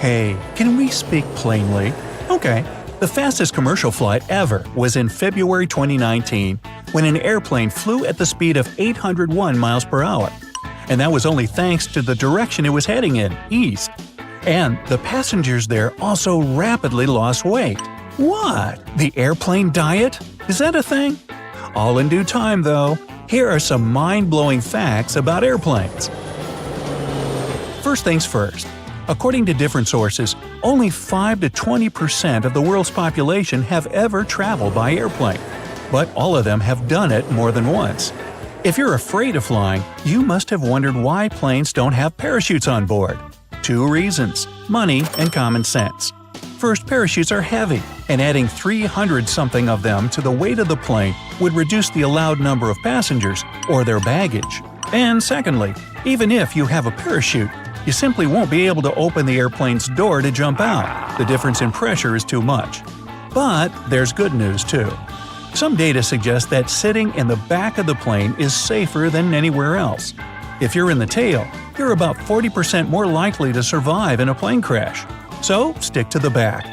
Hey, can we speak plainly? Okay. The fastest commercial flight ever was in February 2019 when an airplane flew at the speed of 801 miles per hour. And that was only thanks to the direction it was heading in, east. And the passengers there also rapidly lost weight. What? The airplane diet? Is that a thing? All in due time, though. Here are some mind-blowing facts about airplanes. First things first. According to different sources, only 5 to 20% of the world's population have ever traveled by airplane. But all of them have done it more than once. If you're afraid of flying, you must have wondered why planes don't have parachutes on board. 2 reasons: money and common sense. First, parachutes are heavy, and adding 300-something of them to the weight of the plane would reduce the allowed number of passengers or their baggage. And secondly, even if you have a parachute, you simply won't be able to open the airplane's door to jump out. The difference in pressure is too much. But there's good news too. Some data suggest that sitting in the back of the plane is safer than anywhere else. If you're in the tail, you're about 40% more likely to survive in a plane crash. So stick to the back.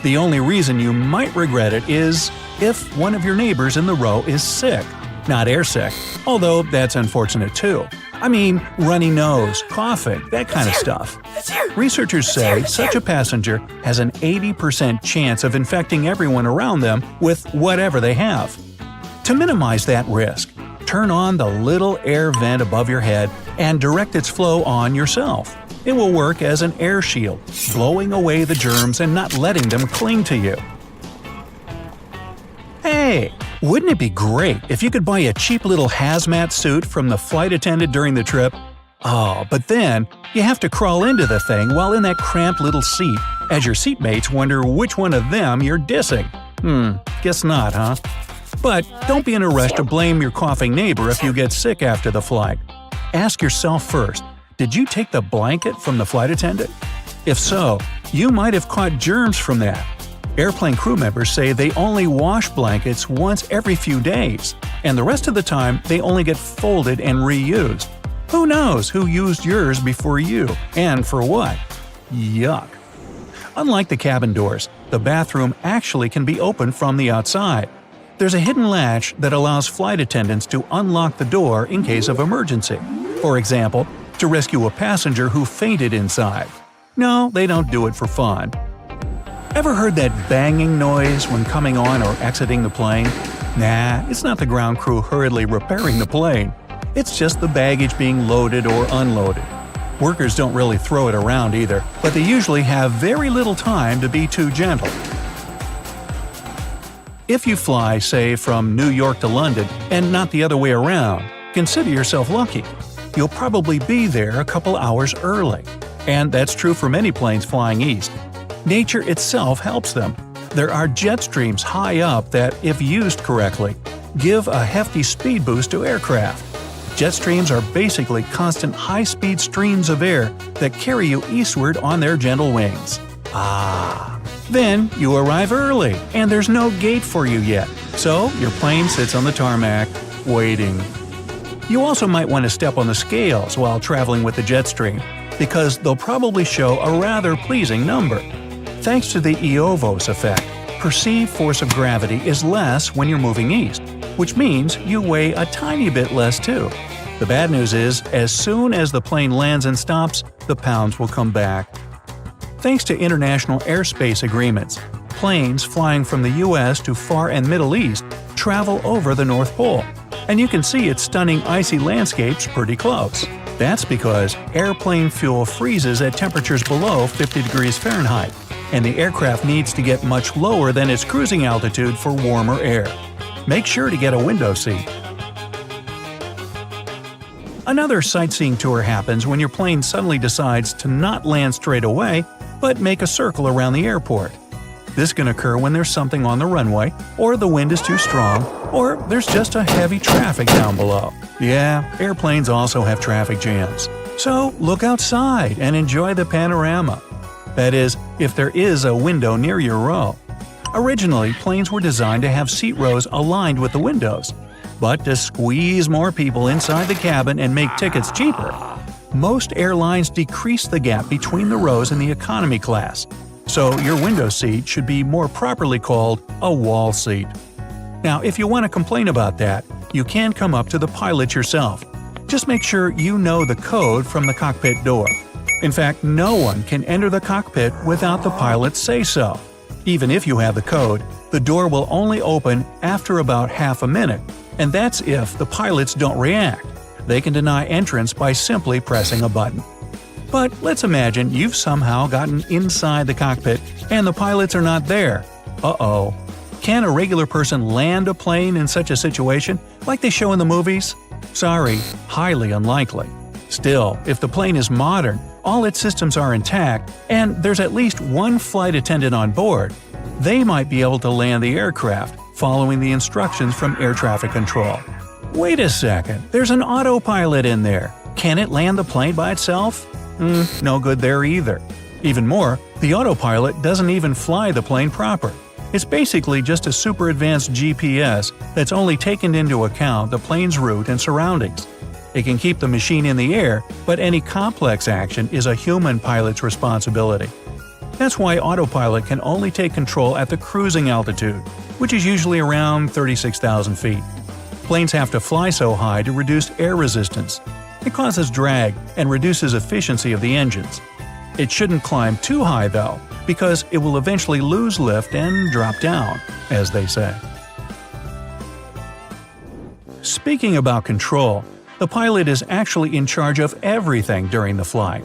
The only reason you might regret it is if one of your neighbors in the row is sick, not airsick, although that's unfortunate too. I mean, runny nose, coughing, that kind of stuff. Researchers say such a passenger has an 80% chance of infecting everyone around them with whatever they have. To minimize that risk, turn on the little air vent above your head and direct its flow on yourself. It will work as an air shield, blowing away the germs and not letting them cling to you. Hey! Wouldn't it be great if you could buy a cheap little hazmat suit from the flight attendant during the trip? Oh, but then you have to crawl into the thing while in that cramped little seat, as your seatmates wonder which one of them you're dissing. Guess not, huh? But don't be in a rush to blame your coughing neighbor if you get sick after the flight. Ask yourself first, did you take the blanket from the flight attendant? If so, you might have caught germs from that. Airplane crew members say they only wash blankets once every few days, and the rest of the time they only get folded and reused. Who knows who used yours before you, and for what? Yuck. Unlike the cabin doors, the bathroom actually can be opened from the outside. There's a hidden latch that allows flight attendants to unlock the door in case of emergency. For example, to rescue a passenger who fainted inside. No, they don't do it for fun. Ever heard that banging noise when coming on or exiting the plane? Nah, it's not the ground crew hurriedly repairing the plane. It's just the baggage being loaded or unloaded. Workers don't really throw it around either, but they usually have very little time to be too gentle. If you fly, say, from New York to London and not the other way around, consider yourself lucky. You'll probably be there a couple hours early. And that's true for many planes flying east. Nature itself helps them. There are jet streams high up that, if used correctly, give a hefty speed boost to aircraft. Jet streams are basically constant high-speed streams of air that carry you eastward on their gentle wings. Then you arrive early, and there's no gate for you yet, so your plane sits on the tarmac, waiting. You also might want to step on the scales while traveling with the jet stream, because they'll probably show a rather pleasing number. Thanks to the Eötvös effect, perceived force of gravity is less when you're moving east, which means you weigh a tiny bit less too. The bad news is, as soon as the plane lands and stops, the pounds will come back. Thanks to international airspace agreements, planes flying from the US to Far and Middle East travel over the North Pole, and you can see its stunning icy landscapes pretty close. That's because airplane fuel freezes at temperatures below 50 degrees Fahrenheit, and the aircraft needs to get much lower than its cruising altitude for warmer air. Make sure to get a window seat. Another sightseeing tour happens when your plane suddenly decides to not land straight away, but make a circle around the airport. This can occur when there's something on the runway, or the wind is too strong, or there's just a heavy traffic down below. Yeah, airplanes also have traffic jams. So look outside and enjoy the panorama. That is, if there is a window near your row. Originally, planes were designed to have seat rows aligned with the windows, but to squeeze more people inside the cabin and make tickets cheaper. Most airlines decrease the gap between the rows in the economy class, so your window seat should be more properly called a wall seat. Now, if you want to complain about that, you can come up to the pilot yourself. Just make sure you know the code from the cockpit door. In fact, no one can enter the cockpit without the pilot say so. Even if you have the code, the door will only open after about half a minute, and that's if the pilots don't react. They can deny entrance by simply pressing a button. But let's imagine you've somehow gotten inside the cockpit and the pilots are not there. Uh-oh. Can a regular person land a plane in such a situation, like they show in the movies? Sorry, highly unlikely. Still, if the plane is modern, all its systems are intact, and there's at least one flight attendant on board, they might be able to land the aircraft, following the instructions from air traffic control. Wait a second, there's an autopilot in there. Can it land the plane by itself? No good there either. Even more, the autopilot doesn't even fly the plane proper. It's basically just a super advanced GPS that's only taken into account the plane's route and surroundings. It can keep the machine in the air, but any complex action is a human pilot's responsibility. That's why autopilot can only take control at the cruising altitude, which is usually around 36,000 feet. Planes have to fly so high to reduce air resistance. It causes drag and reduces efficiency of the engines. It shouldn't climb too high though, because it will eventually lose lift and drop down, as they say. Speaking about control, the pilot is actually in charge of everything during the flight.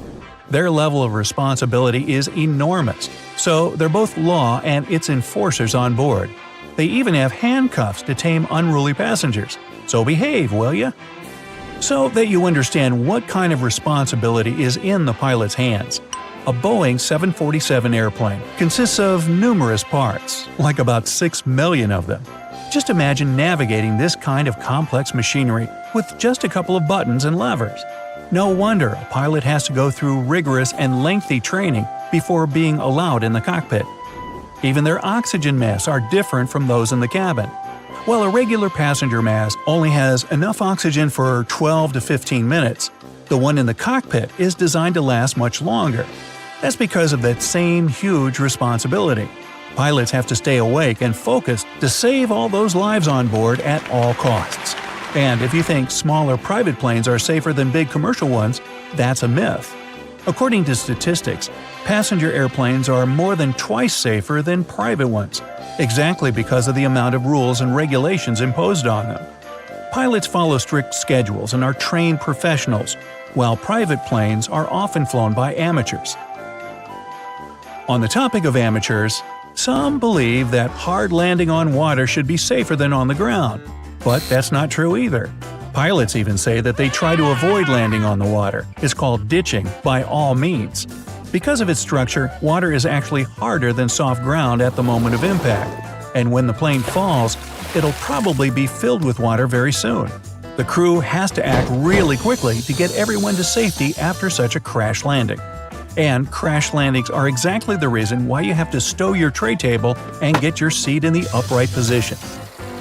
Their level of responsibility is enormous, so they're both law and its enforcers on board. They even have handcuffs to tame unruly passengers, so behave, will ya? So that you understand what kind of responsibility is in the pilot's hands. A Boeing 747 airplane consists of numerous parts, like about 6 million of them. Just imagine navigating this kind of complex machinery with just a couple of buttons and levers. No wonder a pilot has to go through rigorous and lengthy training before being allowed in the cockpit. Even their oxygen masks are different from those in the cabin. While a regular passenger mask only has enough oxygen for 12 to 15 minutes, the one in the cockpit is designed to last much longer. That's because of that same huge responsibility. Pilots have to stay awake and focused to save all those lives on board at all costs. And if you think smaller private planes are safer than big commercial ones, that's a myth. According to statistics, passenger airplanes are more than twice safer than private ones, exactly because of the amount of rules and regulations imposed on them. Pilots follow strict schedules and are trained professionals, while private planes are often flown by amateurs. On the topic of amateurs, some believe that hard landing on water should be safer than on the ground, but that's not true either. Pilots even say that they try to avoid landing on the water. It's called ditching by all means. Because of its structure, water is actually harder than soft ground at the moment of impact, and when the plane falls, it'll probably be filled with water very soon. The crew has to act really quickly to get everyone to safety after such a crash landing. And crash landings are exactly the reason why you have to stow your tray table and get your seat in the upright position.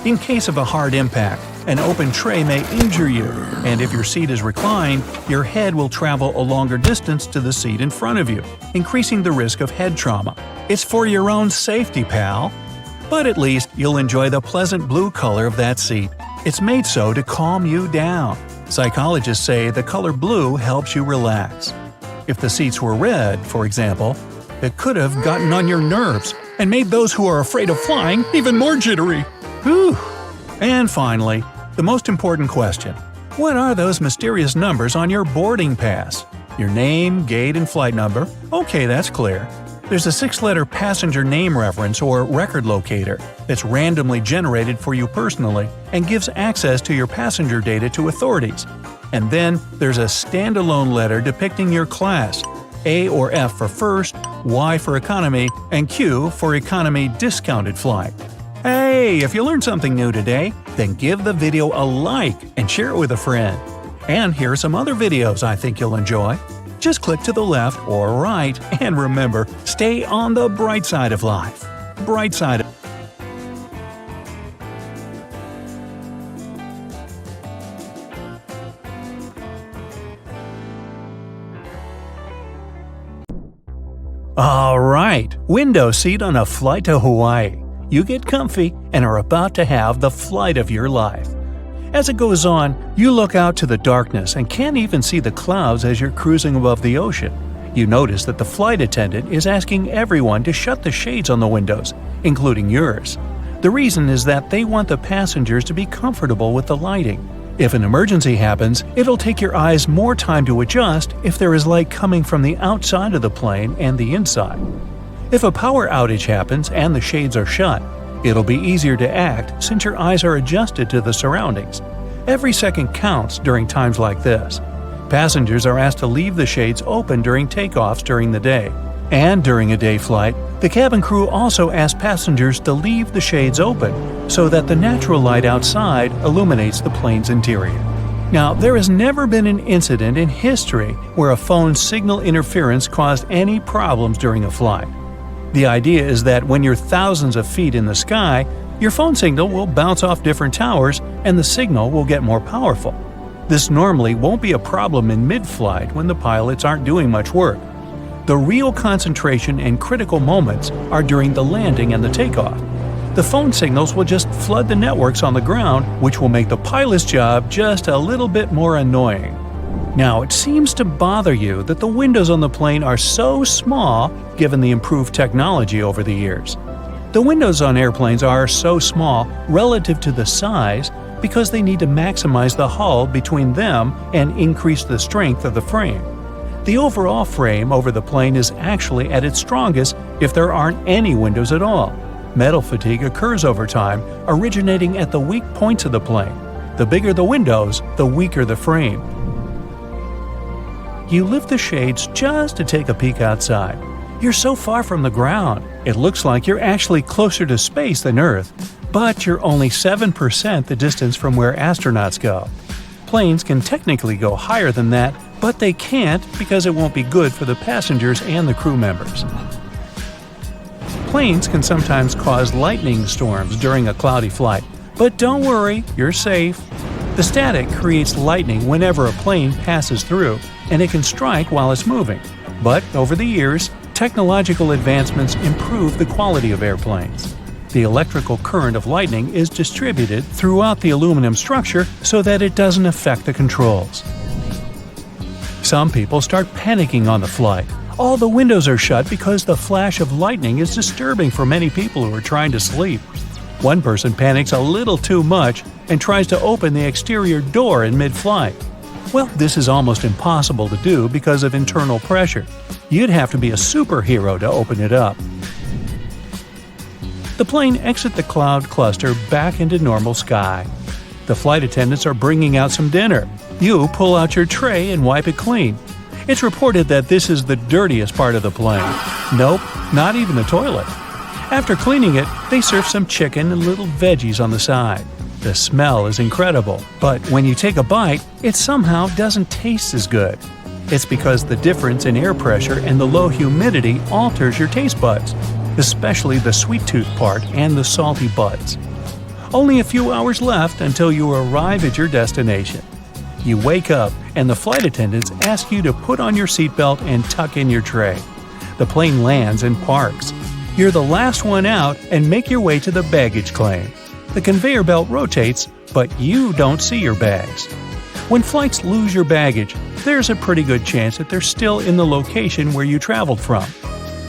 In case of a hard impact, an open tray may injure you, and if your seat is reclined, your head will travel a longer distance to the seat in front of you, increasing the risk of head trauma. It's for your own safety, pal. But at least you'll enjoy the pleasant blue color of that seat. It's made so to calm you down. Psychologists say the color blue helps you relax. If the seats were red, for example, it could have gotten on your nerves and made those who are afraid of flying even more jittery. Whew. And finally, the most important question. What are those mysterious numbers on your boarding pass? Your name, gate, and flight number? Okay, that's clear. There's a 6-letter passenger name reference or record locator that's randomly generated for you personally and gives access to your passenger data to authorities. And then there's a standalone letter depicting your class, A or F for first, Y for economy, and Q for economy discounted flight. Hey, if you learned something new today, then give the video a like and share it with a friend. And here are some other videos I think you'll enjoy. Just click to the left or right, and remember, stay on the bright side of life. Bright side of Alright, window seat on a flight to Hawaii. You get comfy and are about to have the flight of your life. As it goes on, you look out to the darkness and can't even see the clouds as you're cruising above the ocean. You notice that the flight attendant is asking everyone to shut the shades on the windows, including yours. The reason is that they want the passengers to be comfortable with the lighting. If an emergency happens, it'll take your eyes more time to adjust if there is light coming from the outside of the plane and the inside. If a power outage happens and the shades are shut, it'll be easier to act since your eyes are adjusted to the surroundings. Every second counts during times like this. Passengers are asked to leave the shades open during takeoffs during the day. And during a day flight, the cabin crew also asks passengers to leave the shades open so that the natural light outside illuminates the plane's interior. Now, there has never been an incident in history where a phone signal interference caused any problems during a flight. The idea is that when you're thousands of feet in the sky, your phone signal will bounce off different towers and the signal will get more powerful. This normally won't be a problem in mid-flight when the pilots aren't doing much work. The real concentration and critical moments are during the landing and the takeoff. The phone signals will just flood the networks on the ground, which will make the pilot's job just a little bit more annoying. Now, it seems to bother you that the windows on the plane are so small given the improved technology over the years. The windows on airplanes are so small relative to the size because they need to maximize the hull between them and increase the strength of the frame. The overall frame over the plane is actually at its strongest if there aren't any windows at all. Metal fatigue occurs over time, originating at the weak points of the plane. The bigger the windows, the weaker the frame. You lift the shades just to take a peek outside. You're so far from the ground, it looks like you're actually closer to space than Earth, but you're only 7% the distance from where astronauts go. Planes can technically go higher than that, but they can't because it won't be good for the passengers and the crew members. Planes can sometimes cause lightning storms during a cloudy flight, but don't worry, you're safe. The static creates lightning whenever a plane passes through, and it can strike while it's moving. But over the years, technological advancements improve the quality of airplanes. The electrical current of lightning is distributed throughout the aluminum structure so that it doesn't affect the controls. Some people start panicking on the flight. All the windows are shut because the flash of lightning is disturbing for many people who are trying to sleep. One person panics a little too much and tries to open the exterior door in mid-flight. Well, this is almost impossible to do because of internal pressure. You'd have to be a superhero to open it up. The plane exits the cloud cluster back into normal sky. The flight attendants are bringing out some dinner. You pull out your tray and wipe it clean. It's reported that this is the dirtiest part of the plane. Nope, not even the toilet. After cleaning it, they serve some chicken and little veggies on the side. The smell is incredible, but when you take a bite, it somehow doesn't taste as good. It's because the difference in air pressure and the low humidity alters your taste buds, especially the sweet tooth part and the salty buds. Only a few hours left until you arrive at your destination. You wake up and the flight attendants ask you to put on your seatbelt and tuck in your tray. The plane lands and parks. You're the last one out and make your way to the baggage claim. The conveyor belt rotates, but you don't see your bags. When flights lose your baggage, there's a pretty good chance that they're still in the location where you traveled from.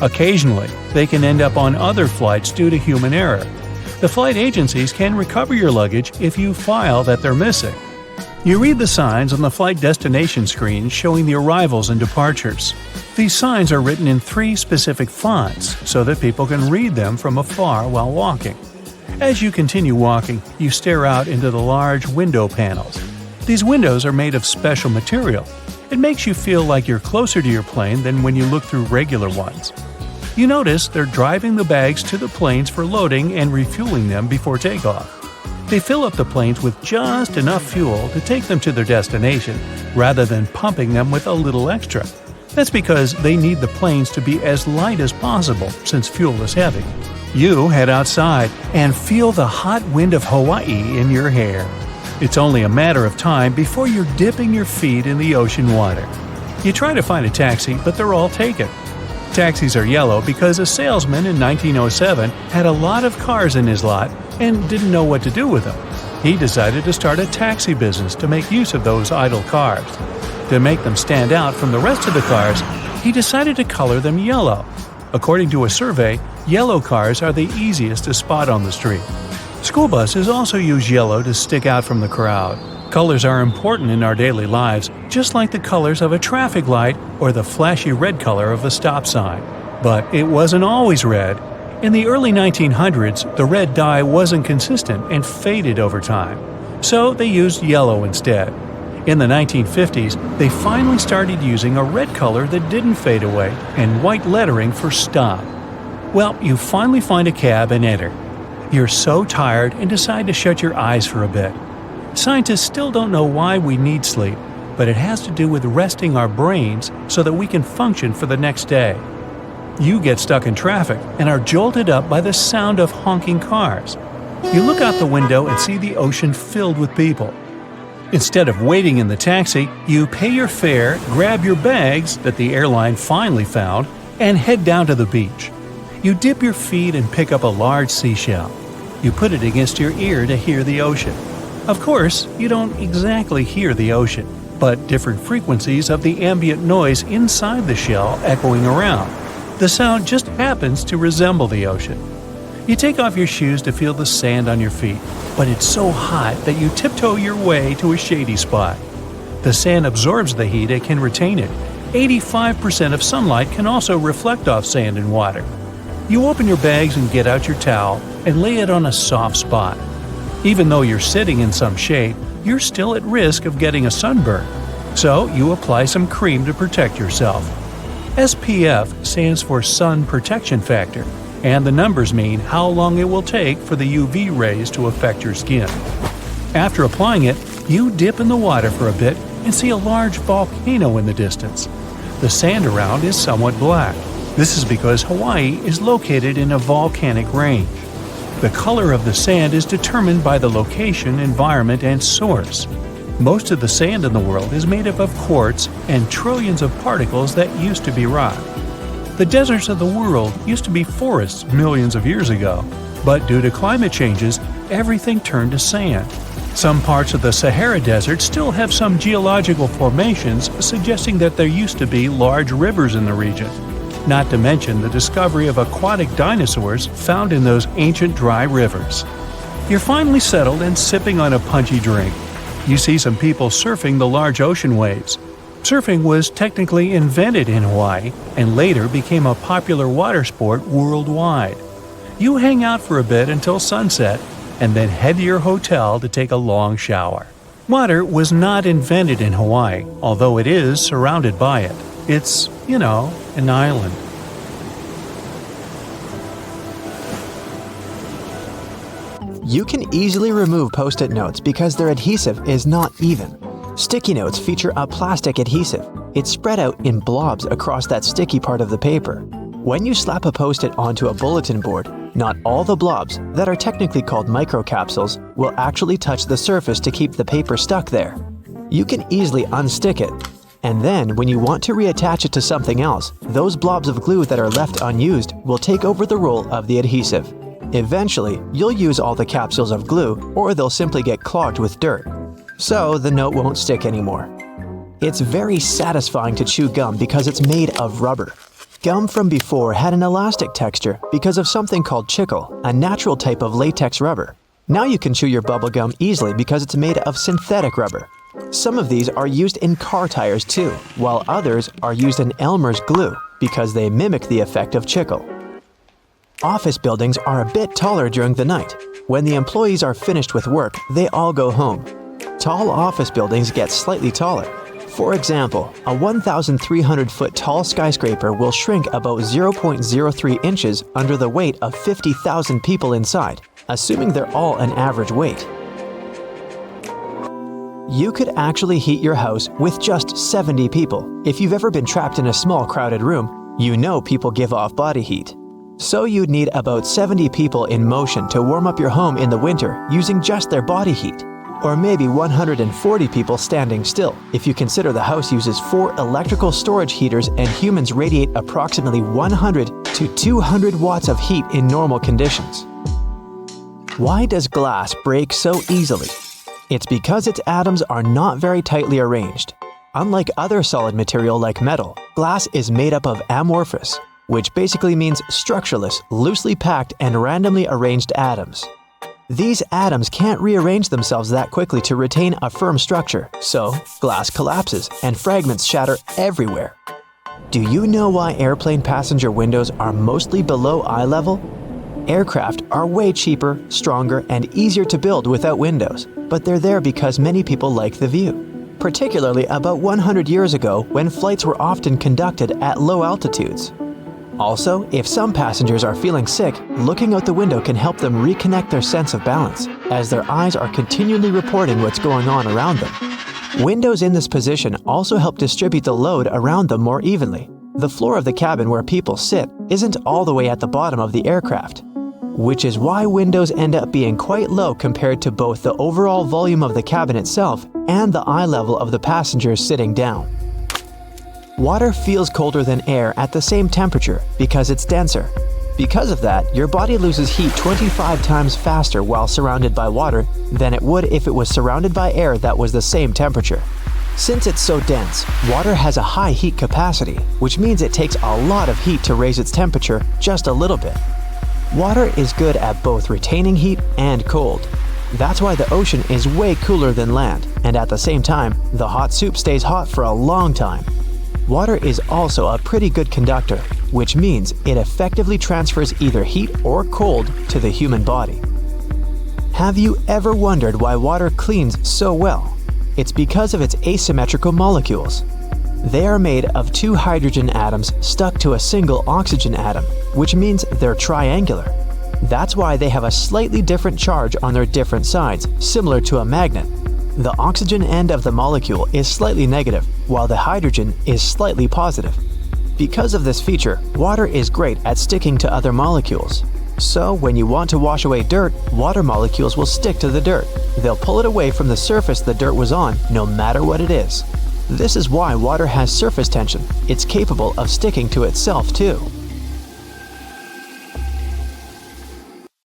Occasionally, they can end up on other flights due to human error. The flight agencies can recover your luggage if you file that they're missing. You read the signs on the flight destination screen showing the arrivals and departures. These signs are written in 3 specific fonts so that people can read them from afar while walking. As you continue walking, you stare out into the large window panels. These windows are made of special material. It makes you feel like you're closer to your plane than when you look through regular ones. You notice they're driving the bags to the planes for loading and refueling them before takeoff. They fill up the planes with just enough fuel to take them to their destination, rather than pumping them with a little extra. That's because they need the planes to be as light as possible since fuel is heavy. You head outside and feel the hot wind of Hawaii in your hair. It's only a matter of time before you're dipping your feet in the ocean water. You try to find a taxi, but they're all taken. Taxis are yellow because a salesman in 1907 had a lot of cars in his lot and didn't know what to do with them. He decided to start a taxi business to make use of those idle cars. To make them stand out from the rest of the cars, he decided to color them yellow. According to a survey, yellow cars are the easiest to spot on the street. School buses also use yellow to stick out from the crowd. Colors are important in our daily lives, just like the colors of a traffic light or the flashy red color of a stop sign. But it wasn't always red. In the early 1900s, the red dye wasn't consistent and faded over time, so they used yellow instead. In the 1950s, they finally started using a red color that didn't fade away and white lettering for stop. Well, you finally find a cab and enter. You're so tired and decide to shut your eyes for a bit. Scientists still don't know why we need sleep, but it has to do with resting our brains so that we can function for the next day. You get stuck in traffic and are jolted up by the sound of honking cars. You look out the window and see the ocean filled with people. Instead of waiting in the taxi, you pay your fare, grab your bags that the airline finally found, and head down to the beach. You dip your feet and pick up a large seashell. You put it against your ear to hear the ocean. Of course, you don't exactly hear the ocean, but different frequencies of the ambient noise inside the shell echoing around. The sound just happens to resemble the ocean. You take off your shoes to feel the sand on your feet, but it's so hot that you tiptoe your way to a shady spot. The sand absorbs the heat and can retain it. 85% of sunlight can also reflect off sand and water. You open your bags and get out your towel and lay it on a soft spot. Even though you're sitting in some shade, you're still at risk of getting a sunburn. So you apply some cream to protect yourself. SPF stands for Sun Protection Factor, and the numbers mean how long it will take for the UV rays to affect your skin. After applying it, you dip in the water for a bit and see a large volcano in the distance. The sand around is somewhat black. This is because Hawaii is located in a volcanic range. The color of the sand is determined by the location, environment, and source. Most of the sand in the world is made up of quartz and trillions of particles that used to be rock. The deserts of the world used to be forests millions of years ago, but due to climate changes, everything turned to sand. Some parts of the Sahara Desert still have some geological formations suggesting that there used to be large rivers in the region. Not to mention the discovery of aquatic dinosaurs found in those ancient dry rivers. You're finally settled and sipping on a punchy drink. You see some people surfing the large ocean waves. Surfing was technically invented in Hawaii and later became a popular water sport worldwide. You hang out for a bit until sunset and then head to your hotel to take a long shower. Water was not invented in Hawaii, although it is surrounded by it. It's, an island. You can easily remove Post-it notes because their adhesive is not even. Sticky notes feature a plastic adhesive. It's spread out in blobs across that sticky part of the paper. When you slap a Post-it onto a bulletin board, not all the blobs, that are technically called microcapsules, will actually touch the surface to keep the paper stuck there. You can easily unstick it. And then, when you want to reattach it to something else, those blobs of glue that are left unused will take over the role of the adhesive. Eventually, you'll use all the capsules of glue, or they'll simply get clogged with dirt. So, the note won't stick anymore. It's very satisfying to chew gum because it's made of rubber. Gum from before had an elastic texture because of something called chicle, a natural type of latex rubber. Now you can chew your bubble gum easily because it's made of synthetic rubber. Some of these are used in car tires too, while others are used in Elmer's glue because they mimic the effect of chicle. Office buildings are a bit taller during the night. When the employees are finished with work, they all go home. Tall office buildings get slightly taller. For example, a 1,300-foot tall skyscraper will shrink about 0.03 inches under the weight of 50,000 people inside, assuming they're all an average weight. You could actually heat your house with just 70 people. If you've ever been trapped in a small crowded room, you know people give off body heat. So you'd need about 70 people in motion to warm up your home in the winter using just their body heat. or maybe 140 people standing still, if you consider the house uses 4 electrical storage heaters and humans radiate approximately 100 to 200 watts of heat in normal conditions. Why does glass break so easily? It's because its atoms are not very tightly arranged. Unlike other solid material like metal, glass is made up of amorphous, which basically means structureless, loosely packed and randomly arranged atoms. These atoms can't rearrange themselves that quickly to retain a firm structure, so glass collapses and fragments shatter everywhere. Do you know why airplane passenger windows are mostly below eye level? Aircraft are way cheaper, stronger, and easier to build without windows, but they're there because many people like the view, particularly about 100 years ago when flights were often conducted at low altitudes. Also, if some passengers are feeling sick, looking out the window can help them reconnect their sense of balance, as their eyes are continually reporting what's going on around them. Windows in this position also help distribute the load around them more evenly. The floor of the cabin where people sit isn't all the way at the bottom of the aircraft, which is why windows end up being quite low compared to both the overall volume of the cabin itself and the eye level of the passengers sitting down. Water feels colder than air at the same temperature because it's denser. Because of that, your body loses heat 25 times faster while surrounded by water than it would if it was surrounded by air that was the same temperature. Since it's so dense, water has a high heat capacity, which means it takes a lot of heat to raise its temperature just a little bit. Water is good at both retaining heat and cold. That's why the ocean is way cooler than land, and at the same time, the hot soup stays hot for a long time. Water is also a pretty good conductor, which means it effectively transfers either heat or cold to the human body. Have you ever wondered why water cleans so well? It's because of its asymmetrical molecules. They are made of 2 hydrogen atoms stuck to a single oxygen atom, which means they're triangular. That's why they have a slightly different charge on their different sides, similar to a magnet. The oxygen end of the molecule is slightly negative, while the hydrogen is slightly positive. Because of this feature, water is great at sticking to other molecules. So when you want to wash away dirt, water molecules will stick to the dirt. They'll pull it away from the surface the dirt was on, no matter what it is. This is why water has surface tension. It's capable of sticking to itself too.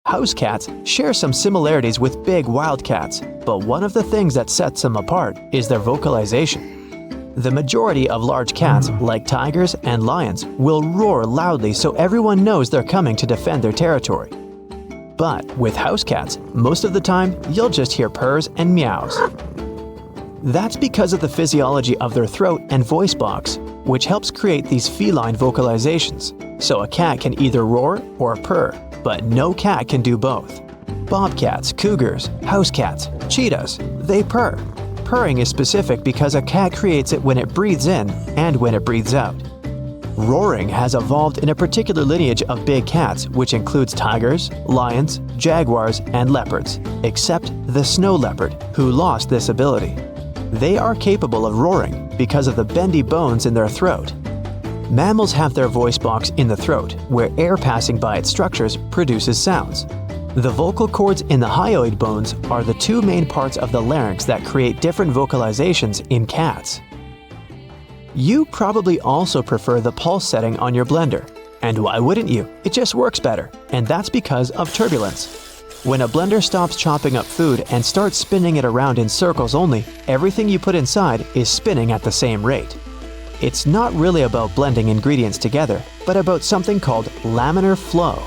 House cats share some similarities with big wild cats, but one of the things that sets them apart is their vocalization. The majority of large cats, like tigers and lions, will roar loudly so everyone knows they're coming to defend their territory. But with house cats, most of the time, you'll just hear purrs and meows. That's because of the physiology of their throat and voice box, which helps create these feline vocalizations. So a cat can either roar or purr, but no cat can do both. Bobcats, cougars, house cats, cheetahs, they purr. Purring is specific because a cat creates it when it breathes in and when it breathes out. Roaring has evolved in a particular lineage of big cats, which includes tigers, lions, jaguars, and leopards, except the snow leopard, who lost this ability. They are capable of roaring because of the bendy bones in their throat. Mammals have their voice box in the throat, where air passing by its structures produces sounds. The vocal cords in the hyoid bones are the 2 main parts of the larynx that create different vocalizations in cats. You probably also prefer the pulse setting on your blender. And why wouldn't you? It just works better, and that's because of turbulence. When a blender stops chopping up food and starts spinning it around in circles only, everything you put inside is spinning at the same rate. It's not really about blending ingredients together, but about something called laminar flow.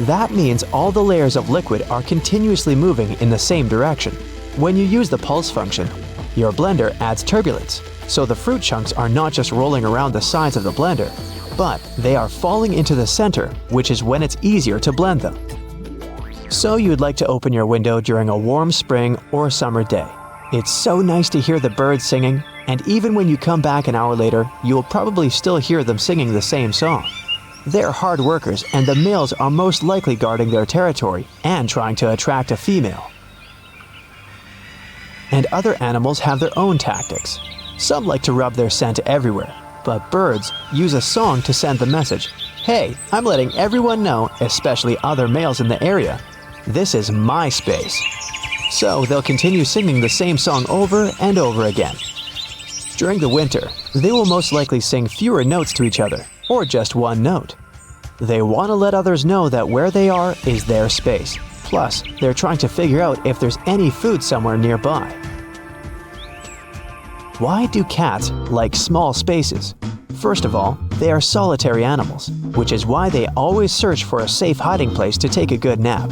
That means all the layers of liquid are continuously moving in the same direction. When you use the pulse function, your blender adds turbulence, so the fruit chunks are not just rolling around the sides of the blender, but they are falling into the center, which is when it's easier to blend them. So you'd like to open your window during a warm spring or summer day. It's so nice to hear the birds singing, and even when you come back an hour later, you'll probably still hear them singing the same song. They're hard workers, and the males are most likely guarding their territory and trying to attract a female. And other animals have their own tactics. Some like to rub their scent everywhere, but birds use a song to send the message, "Hey, I'm letting everyone know, especially other males in the area, this is my space." so they'll continue singing the same song over and over again. During the winter, they will most likely sing fewer notes to each other, or just one note. They want to let others know that where they are is their space. Plus, they're trying to figure out if there's any food somewhere nearby. Why do cats like small spaces? First of all, they are solitary animals, which is why they always search for a safe hiding place to take a good nap.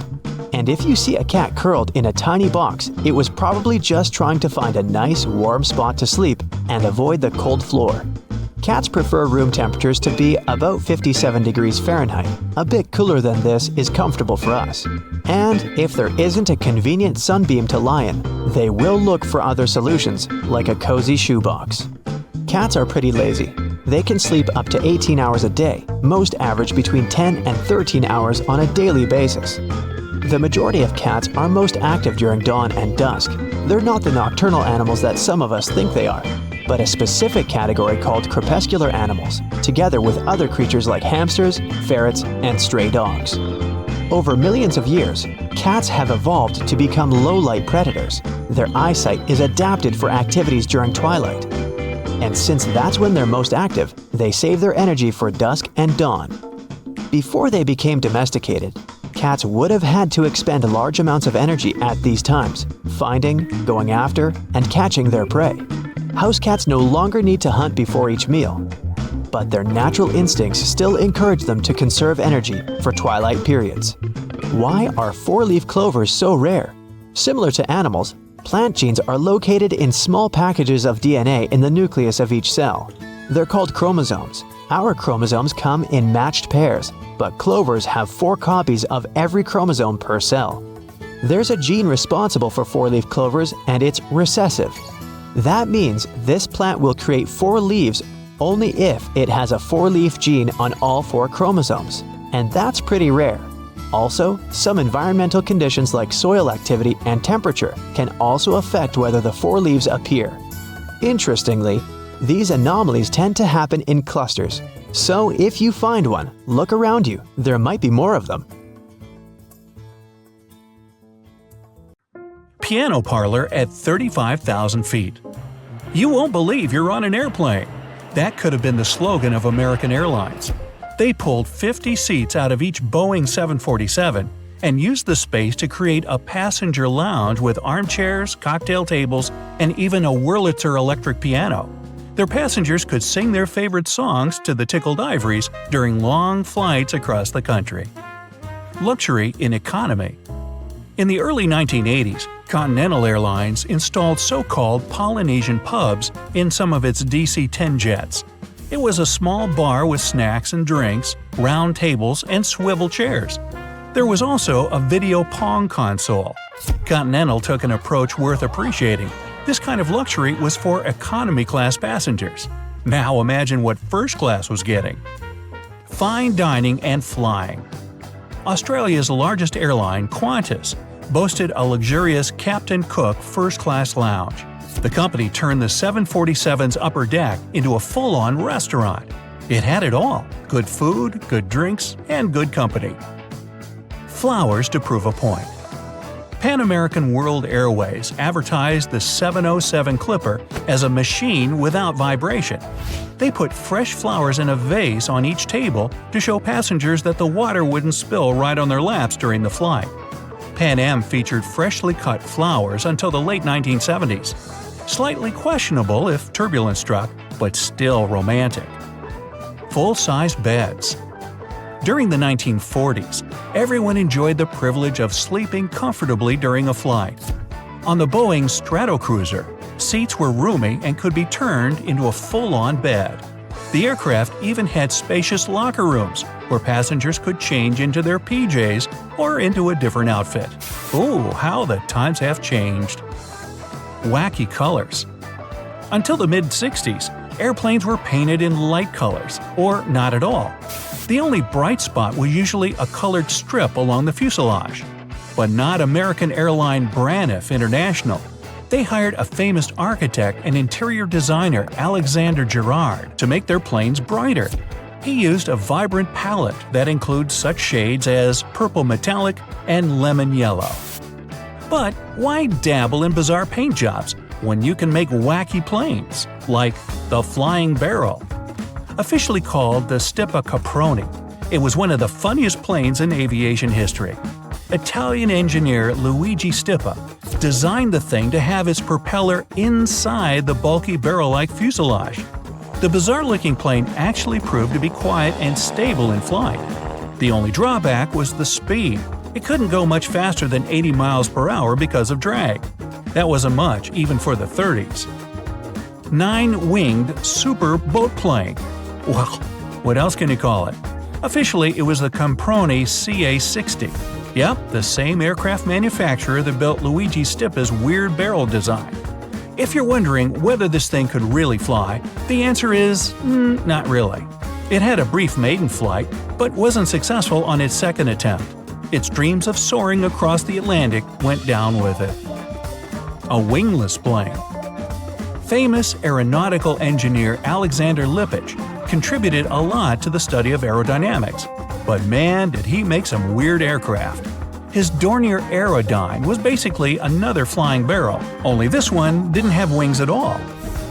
And if you see a cat curled in a tiny box, it was probably just trying to find a nice, warm spot to sleep and avoid the cold floor. Cats prefer room temperatures to be about 57 degrees Fahrenheit. A bit cooler than this is comfortable for us. And if there isn't a convenient sunbeam to lie in, they will look for other solutions, like a cozy shoebox. Cats are pretty lazy. They can sleep up to 18 hours a day, most average between 10 and 13 hours on a daily basis. The majority of cats are most active during dawn and dusk. They're not the nocturnal animals that some of us think they are, but a specific category called crepuscular animals, together with other creatures like hamsters, ferrets, and stray dogs. Over millions of years, cats have evolved to become low-light predators. Their eyesight is adapted for activities during twilight. And since that's when they're most active, they save their energy for dusk and dawn. Before they became domesticated, cats would have had to expend large amounts of energy at these times, finding, going after, and catching their prey. House cats no longer need to hunt before each meal, but their natural instincts still encourage them to conserve energy for twilight periods. Why are four-leaf clovers so rare? Similar to animals, plant genes are located in small packages of DNA in the nucleus of each cell. They're called chromosomes. Our chromosomes come in matched pairs, but clovers have 4 copies of every chromosome per cell. There's a gene responsible for four-leaf clovers, and it's recessive. That means this plant will create 4 leaves only if it has a 4-leaf gene on all 4 chromosomes, and that's pretty rare. Also, some environmental conditions like soil activity and temperature can also affect whether the 4 leaves appear. Interestingly, these anomalies tend to happen in clusters, so if you find one, look around you. There might be more of them. Piano parlor at 35,000 feet. You won't believe you're on an airplane. That could have been the slogan of American Airlines. They pulled 50 seats out of each Boeing 747 and used the space to create a passenger lounge with armchairs, cocktail tables, and even a Wurlitzer electric piano. Their passengers could sing their favorite songs to the tickled ivories during long flights across the country. Luxury in economy. In the early 1980s, Continental Airlines installed so-called Polynesian pubs in some of its DC-10 jets. It was a small bar with snacks and drinks, round tables, and swivel chairs. There was also a video Pong console. Continental took an approach worth appreciating. This kind of luxury was for economy-class passengers. Now imagine what first class was getting. Fine dining and flying. Australia's largest airline, Qantas, boasted a luxurious Captain Cook first-class lounge. The company turned the 747's upper deck into a full-on restaurant. It had it all: good food, good drinks, and good company. Flowers to prove a point. Pan American World Airways advertised the 707 Clipper as a machine without vibration. They put fresh flowers in a vase on each table to show passengers that the water wouldn't spill right on their laps during the flight. Pan Am featured freshly cut flowers until the late 1970s. Slightly questionable if turbulence struck, but still romantic. Full-size beds. During the 1940s, everyone enjoyed the privilege of sleeping comfortably during a flight. On the Boeing Stratocruiser, seats were roomy and could be turned into a full-on bed. The aircraft even had spacious locker rooms where passengers could change into their PJs or into a different outfit. Ooh, how the times have changed. Wacky colors. Until the mid-60s, airplanes were painted in light colors, or not at all. The only bright spot was usually a colored strip along the fuselage. But not American airline Braniff International. They hired a famous architect and interior designer, Alexander Girard, to make their planes brighter. He used a vibrant palette that includes such shades as purple metallic and lemon yellow. But why dabble in bizarre paint jobs when you can make wacky planes, like the Flying Barrel? Officially called the Stipa Caproni, it was one of the funniest planes in aviation history. Italian engineer Luigi Stipa designed the thing to have its propeller inside the bulky barrel-like fuselage. The bizarre-looking plane actually proved to be quiet and stable in flight. The only drawback was the speed. It couldn't go much faster than 80 miles per hour because of drag. That wasn't much, even for the 30s. 9-winged super boat plane. Well, what else can you call it? Officially, it was the Caproni CA-60. Yep, the same aircraft manufacturer that built Luigi Stipa's weird barrel design. If you're wondering whether this thing could really fly, the answer is not really. It had a brief maiden flight, but wasn't successful on its second attempt. Its dreams of soaring across the Atlantic went down with it. A wingless plane. Famous aeronautical engineer Alexander Lippisch contributed a lot to the study of aerodynamics, but man did he make some weird aircraft. His Dornier Aerodyne was basically another flying barrel, only this one didn't have wings at all.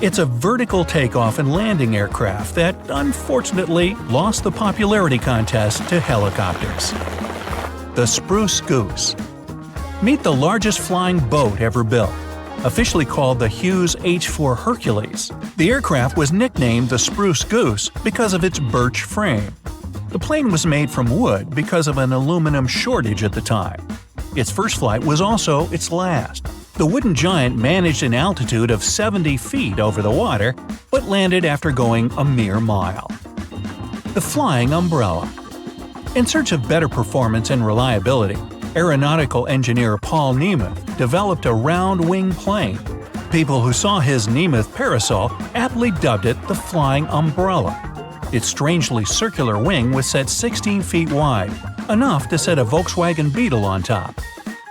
It's a vertical takeoff and landing aircraft that, unfortunately, lost the popularity contest to helicopters. The Spruce Goose. Meet the largest flying boat ever built. Officially called the Hughes H-4 Hercules, the aircraft was nicknamed the Spruce Goose because of its birch frame. The plane was made from wood because of an aluminum shortage at the time. Its first flight was also its last. The wooden giant managed an altitude of 70 feet over the water, but landed after going a mere mile. The Flying Umbrella. In search of better performance and reliability, aeronautical engineer Paul Nemeth developed a round-wing plane. People who saw his Nemeth parasol aptly dubbed it the Flying Umbrella. Its strangely circular wing was set 16 feet wide, enough to set a Volkswagen Beetle on top.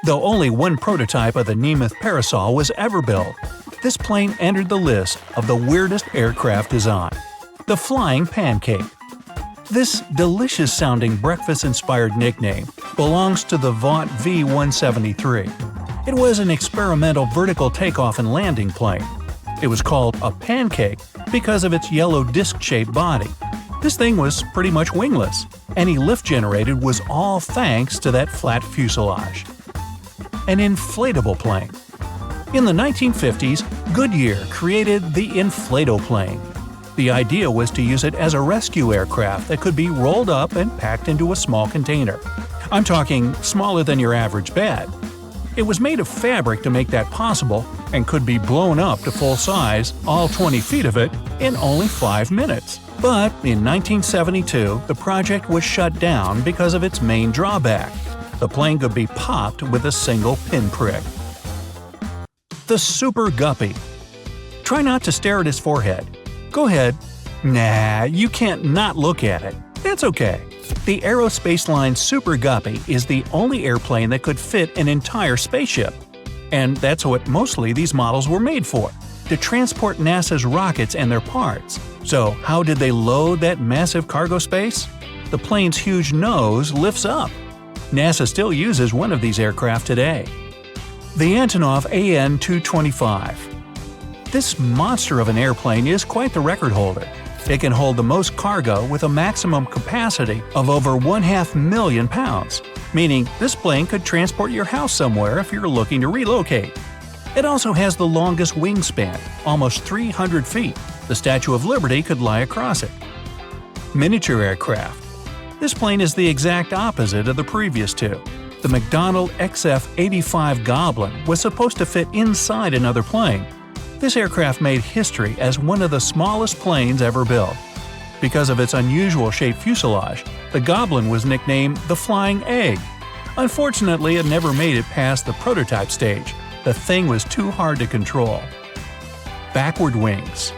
Though only one prototype of the Nemeth parasol was ever built, this plane entered the list of the weirdest aircraft design. The Flying Pancake. This delicious-sounding breakfast-inspired nickname belongs to the Vought V-173. It was an experimental vertical takeoff and landing plane. It was called a pancake because of its yellow disc-shaped body. This thing was pretty much wingless. Any lift generated was all thanks to that flat fuselage. An inflatable plane. In the 1950s, Goodyear created the inflatoplane. The idea was to use it as a rescue aircraft that could be rolled up and packed into a small container. I'm talking smaller than your average bed. It was made of fabric to make that possible and could be blown up to full size, all 20 feet of it, in only 5 minutes. But in 1972, the project was shut down because of its main drawback. The plane could be popped with a single pinprick. The Super Guppy. Try not to stare at his forehead. Go ahead. Nah, you can't not look at it. That's okay. The Aerospace Line Super Guppy is the only airplane that could fit an entire spaceship. And that's what mostly these models were made for, to transport NASA's rockets and their parts. So how did they load that massive cargo space? The plane's huge nose lifts up. NASA still uses one of these aircraft today. The Antonov AN-225. This monster of an airplane is quite the record holder. It can hold the most cargo with a maximum capacity of over 500,000 pounds, meaning this plane could transport your house somewhere if you're looking to relocate. It also has the longest wingspan, almost 300 feet. The Statue of Liberty could lie across it. Miniature aircraft. This plane is the exact opposite of the previous two. The McDonnell XF-85 Goblin was supposed to fit inside another plane. This aircraft made history as one of the smallest planes ever built. Because of its unusual shaped fuselage, the Goblin was nicknamed the Flying Egg. Unfortunately, it never made it past the prototype stage. The thing was too hard to control. Backward wings.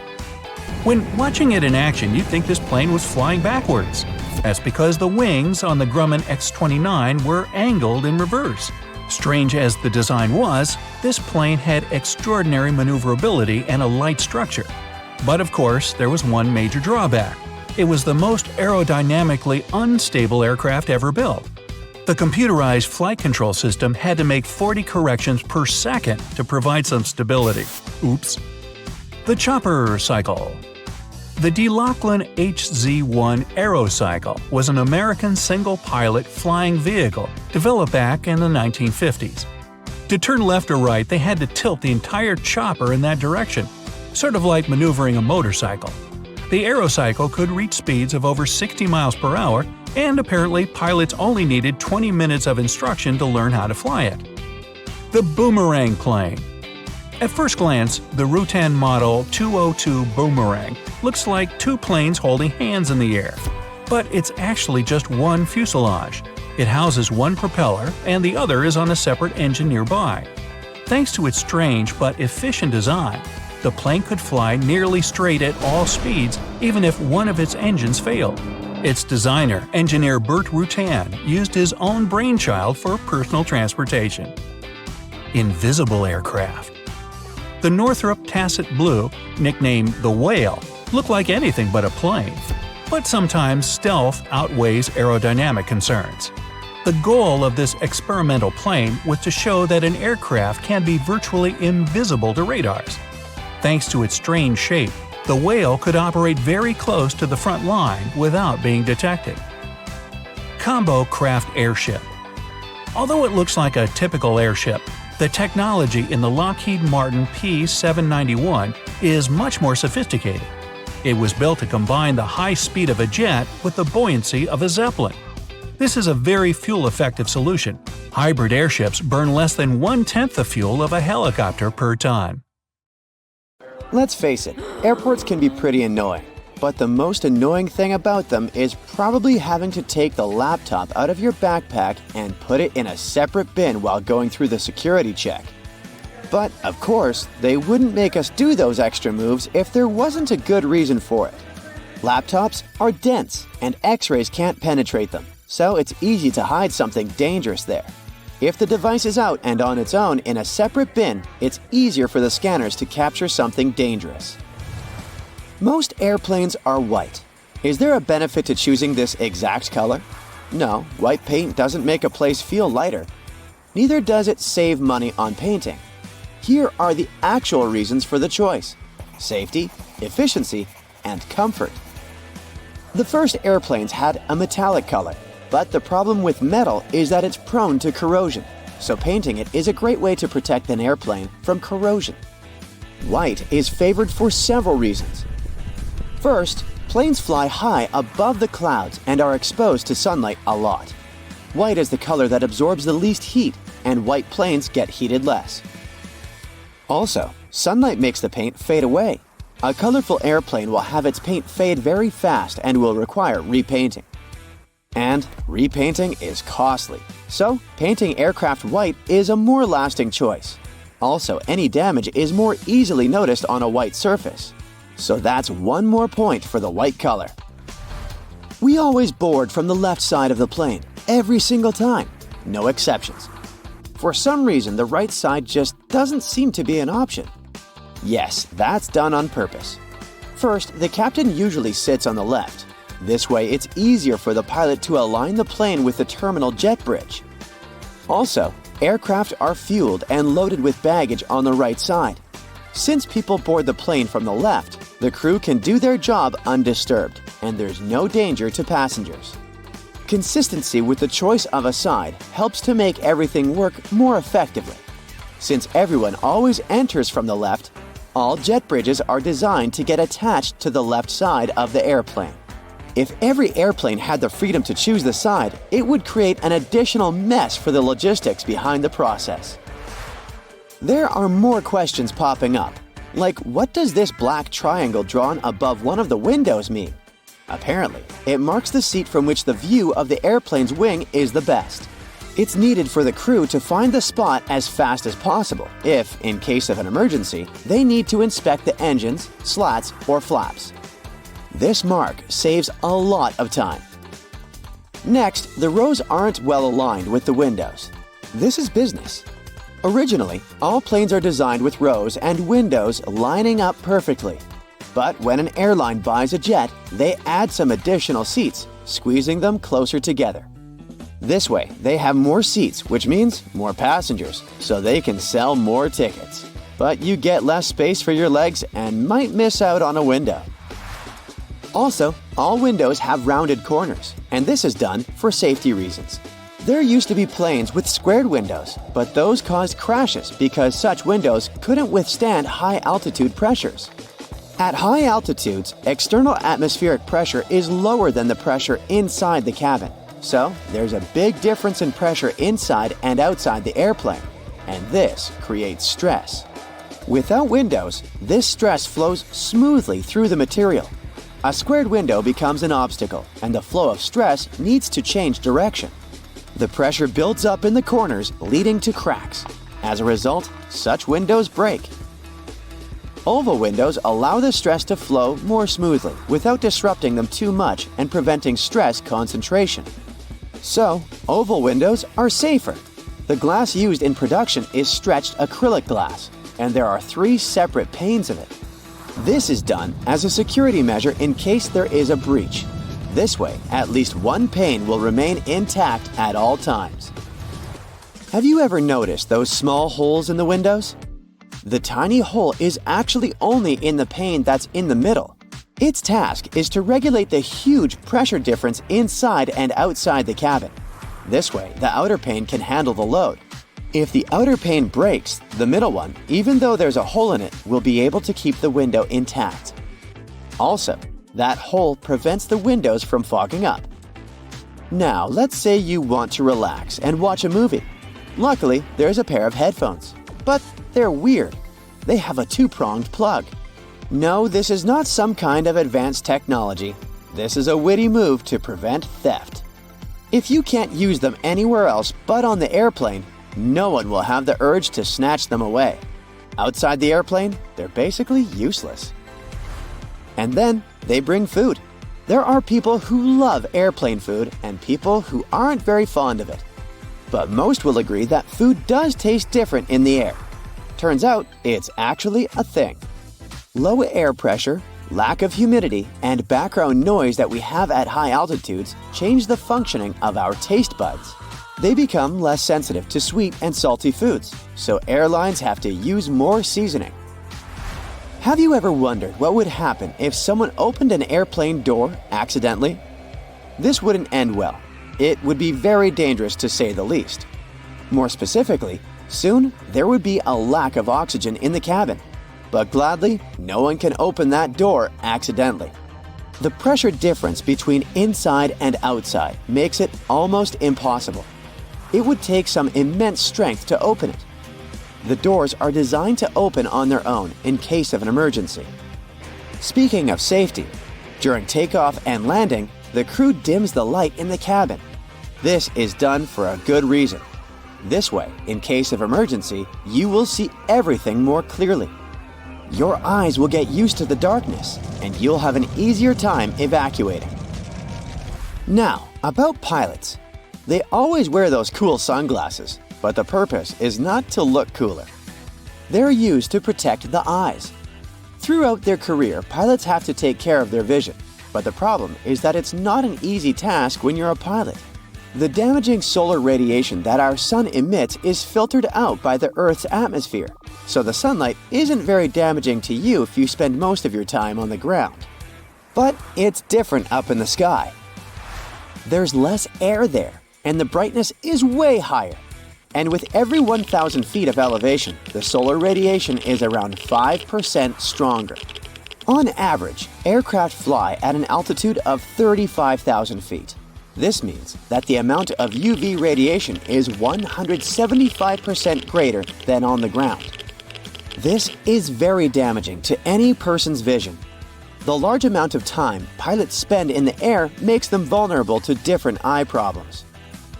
When watching it in action, you'd think this plane was flying backwards. That's because the wings on the Grumman X-29 were angled in reverse. Strange as the design was, this plane had extraordinary maneuverability and a light structure. But of course, there was one major drawback. It was the most aerodynamically unstable aircraft ever built. The computerized flight control system had to make 40 corrections per second to provide some stability. Oops. The chopper cycle. The De Laughlin HZ-1 Aerocycle was an American single-pilot flying vehicle developed back in the 1950s. To turn left or right, they had to tilt the entire chopper in that direction, sort of like maneuvering a motorcycle. The Aerocycle could reach speeds of over 60 miles per hour, and apparently pilots only needed 20 minutes of instruction to learn how to fly it. The Boomerang plane. At first glance, the Rutan Model 202 Boomerang looks like two planes holding hands in the air. But it's actually just one fuselage. It houses one propeller, and the other is on a separate engine nearby. Thanks to its strange but efficient design, the plane could fly nearly straight at all speeds even if one of its engines failed. Its designer, engineer Burt Rutan, used his own brainchild for personal transportation. Invisible aircraft. The Northrop Tacit Blue, nicknamed the Whale, looked like anything but a plane. But sometimes stealth outweighs aerodynamic concerns. The goal of this experimental plane was to show that an aircraft can be virtually invisible to radars. Thanks to its strange shape, the Whale could operate very close to the front line without being detected. Combo Craft Airship. Although it looks like a typical airship, the technology in the Lockheed Martin P-791 is much more sophisticated. It was built to combine the high speed of a jet with the buoyancy of a Zeppelin. This is a very fuel-effective solution. Hybrid airships burn less than 1/10 the fuel of a helicopter per ton. Let's face it, airports can be pretty annoying. But the most annoying thing about them is probably having to take the laptop out of your backpack and put it in a separate bin while going through the security check. But, of course, they wouldn't make us do those extra moves if there wasn't a good reason for it. Laptops are dense, and X-rays can't penetrate them, so it's easy to hide something dangerous there. If the device is out and on its own in a separate bin, it's easier for the scanners to capture something dangerous. Most airplanes are white. Is there a benefit to choosing this exact color? No, white paint doesn't make a place feel lighter. Neither does it save money on painting. Here are the actual reasons for the choice: safety, efficiency, and comfort. The first airplanes had a metallic color, but the problem with metal is that it's prone to corrosion, so painting it is a great way to protect an airplane from corrosion. White is favored for several reasons. First, planes fly high above the clouds and are exposed to sunlight a lot. White is the color that absorbs the least heat, and white planes get heated less. Also, sunlight makes the paint fade away. A colorful airplane will have its paint fade very fast and will require repainting. And repainting is costly, so painting aircraft white is a more lasting choice. Also, any damage is more easily noticed on a white surface. So that's one more point for the white color. We always board from the left side of the plane, every single time, no exceptions. For some reason, the right side just doesn't seem to be an option. Yes, that's done on purpose. First, the captain usually sits on the left. This way, it's easier for the pilot to align the plane with the terminal jet bridge. Also, aircraft are fueled and loaded with baggage on the right side. Since people board the plane from the left, the crew can do their job undisturbed, and there's no danger to passengers. Consistency with the choice of a side helps to make everything work more effectively. Since everyone always enters from the left, all jet bridges are designed to get attached to the left side of the airplane. If every airplane had the freedom to choose the side, it would create an additional mess for the logistics behind the process. There are more questions popping up, like what does this black triangle drawn above one of the windows mean? Apparently, it marks the seat from which the view of the airplane's wing is the best. It's needed for the crew to find the spot as fast as possible if, in case of an emergency, they need to inspect the engines, slats, or flaps. This mark saves a lot of time. Next, the rows aren't well aligned with the windows. This is business. Originally, all planes are designed with rows and windows lining up perfectly. But when an airline buys a jet, they add some additional seats, squeezing them closer together. This way, they have more seats, which means more passengers, so they can sell more tickets. But you get less space for your legs and might miss out on a window. Also, all windows have rounded corners, and this is done for safety reasons. There used to be planes with squared windows, but those caused crashes because such windows couldn't withstand high-altitude pressures. At high altitudes, external atmospheric pressure is lower than the pressure inside the cabin. So, there's a big difference in pressure inside and outside the airplane, and this creates stress. Without windows, this stress flows smoothly through the material. A squared window becomes an obstacle, and the flow of stress needs to change direction. The pressure builds up in the corners, leading to cracks. As a result, such windows break. Oval windows allow the stress to flow more smoothly without disrupting them too much and preventing stress concentration. So, oval windows are safer. The glass used in production is stretched acrylic glass, and there are 3 separate panes of it. This is done as a security measure in case there is a breach. This way, at least one pane will remain intact at all times. Have you ever noticed those small holes in the windows? The tiny hole is actually only in the pane that's in the middle. Its task is to regulate the huge pressure difference inside and outside the cabin. This way, the outer pane can handle the load. If the outer pane breaks, the middle one, even though there's a hole in it, will be able to keep the window intact. Also, that hole prevents the windows from fogging up. Now, let's say you want to relax and watch a movie. Luckily, there's a pair of headphones. But they're weird. They have a 2-pronged plug. No, this is not some kind of advanced technology. This is a witty move to prevent theft. If you can't use them anywhere else but on the airplane, no one will have the urge to snatch them away. Outside the airplane, they're basically useless. And then they bring food. There are people who love airplane food and people who aren't very fond of it. But most will agree that food does taste different in the air. Turns out, it's actually a thing. Low air pressure, lack of humidity, and background noise that we have at high altitudes change the functioning of our taste buds. They become less sensitive to sweet and salty foods, so airlines have to use more seasoning. Have you ever wondered what would happen if someone opened an airplane door accidentally? This wouldn't end well. It would be very dangerous to say the least. More specifically, soon there would be a lack of oxygen in the cabin. But gladly, no one can open that door accidentally. The pressure difference between inside and outside makes it almost impossible. It would take some immense strength to open it. The doors are designed to open on their own in case of an emergency. Speaking of safety, during takeoff and landing, the crew dims the light in the cabin. This is done for a good reason. This way, in case of emergency, you will see everything more clearly. Your eyes will get used to the darkness, and you'll have an easier time evacuating. Now, about pilots. They always wear those cool sunglasses, but the purpose is not to look cooler. They're used to protect the eyes. Throughout their career, pilots have to take care of their vision, but the problem is that it's not an easy task when you're a pilot. The damaging solar radiation that our sun emits is filtered out by the Earth's atmosphere, so the sunlight isn't very damaging to you if you spend most of your time on the ground. But it's different up in the sky. There's less air there, and the brightness is way higher. And with every 1,000 feet of elevation, the solar radiation is around 5% stronger. On average, aircraft fly at an altitude of 35,000 feet. This means that the amount of UV radiation is 175% greater than on the ground. This is very damaging to any person's vision. The large amount of time pilots spend in the air makes them vulnerable to different eye problems.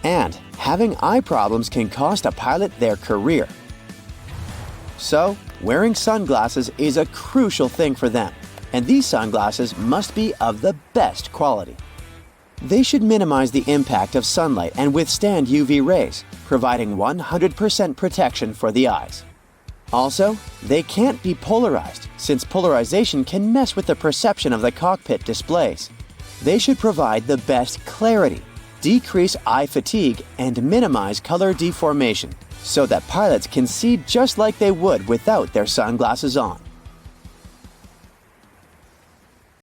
And having eye problems can cost a pilot their career. So, wearing sunglasses is a crucial thing for them, and these sunglasses must be of the best quality. They should minimize the impact of sunlight and withstand UV rays, providing 100% protection for the eyes. Also, they can't be polarized, since polarization can mess with the perception of the cockpit displays. They should provide the best clarity, decrease eye fatigue and minimize color deformation, so that pilots can see just like they would without their sunglasses on.